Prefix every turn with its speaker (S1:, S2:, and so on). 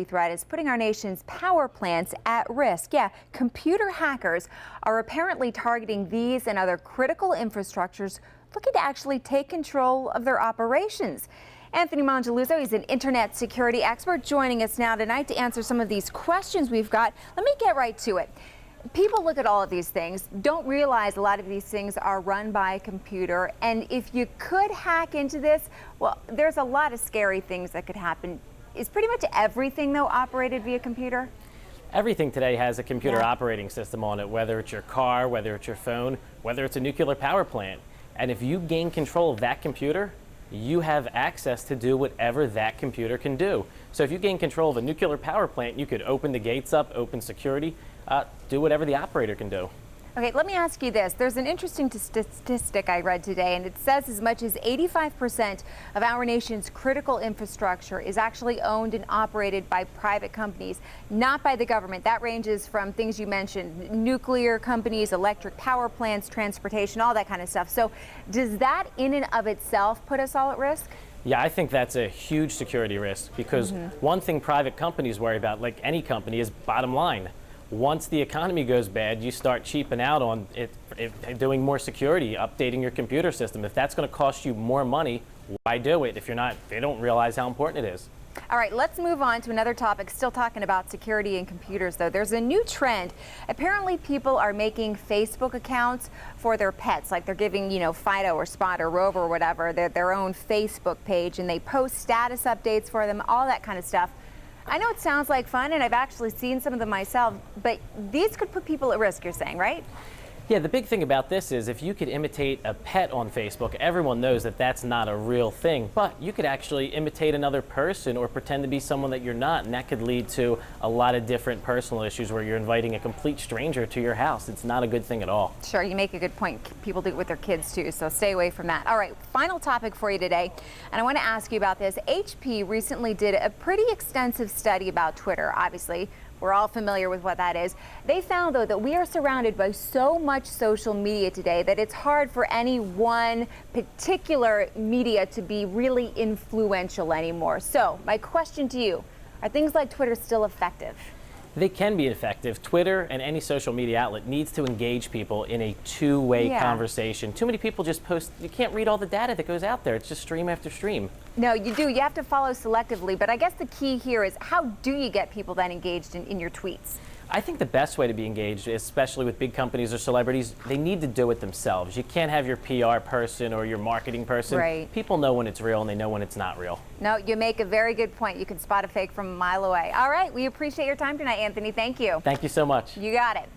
S1: Threat is putting our nation's power plants at risk. Yeah, computer hackers are apparently targeting these and other critical infrastructures, looking to actually take control of their operations. Anthony Mongeluzo, he's an internet security expert, joining us now tonight to answer some of these questions we've got. Let me get right to it. People look at all of these things, don't realize a lot of these things are run by a computer. And if you could hack into this, well, there's a lot of scary things that could happen. Is pretty much everything, though, operated via computer?
S2: Everything today has a computer operating system on it, whether it's your car, whether it's your phone, whether it's a nuclear power plant. And if you gain control of that computer, you have access to do whatever that computer can do. So if you gain control of a nuclear power plant, you could open the gates up, open security, do whatever the operator can do.
S1: Okay, let me ask you this. There's an interesting statistic I read today, and it says as much as 85% of our nation's critical infrastructure is actually owned and operated by private companies, not by the government. That ranges from things you mentioned, nuclear companies, electric power plants, transportation, all that kind of stuff. So does that in and of itself put us all at risk?
S2: Yeah, I think that's a huge security risk because one thing private companies worry about, like any company, is bottom line. Once the economy goes bad, you start cheaping out on doing more security, updating your computer system. If that's going to cost you more money, why do it if they don't realize how important it is?
S1: All right, let's move on to another topic, still talking about security and computers, though. There's a new trend. Apparently, people are making Facebook accounts for their pets, like they're giving, Fido or Spot or Rover or whatever, their own Facebook page, and they post status updates for them, all that kind of stuff. I know it sounds like fun, and I've actually seen some of them myself, but these could put people at risk, you're saying, right?
S2: Yeah, the big thing about this is if you could imitate a pet on Facebook, everyone knows that that's not a real thing, but you could actually imitate another person or pretend to be someone that you're not, and that could lead to a lot of different personal issues where you're inviting a complete stranger to your house. It's not a good thing at all.
S1: Sure, you make a good point. People do it with their kids too, so stay away from that. All right, final topic for you today, and I want to ask you about this. HP recently did a pretty extensive study about Twitter, obviously. We're all familiar with what that is. They found, though, that we are surrounded by so much social media today that it's hard for any one particular media to be really influential anymore. So my question to you, are things like Twitter still effective?
S2: They can be effective. Twitter and any social media outlet needs to engage people in a two-way conversation. Too many people just post. You can't read all the data that goes out there. It's just stream after stream. No,
S1: you do. You have to follow selectively. But I guess the key here is, how do you get people then engaged in your tweets?
S2: I think the best way to be engaged, especially with big companies or celebrities, they need to do it themselves. You can't have your PR person or your marketing person.
S1: Right.
S2: People know when it's real and they know when it's not real.
S1: No, you make a very good point. You can spot a fake from a mile away. All right, we appreciate your time tonight, Anthony. Thank you.
S2: Thank you so much.
S1: You got it.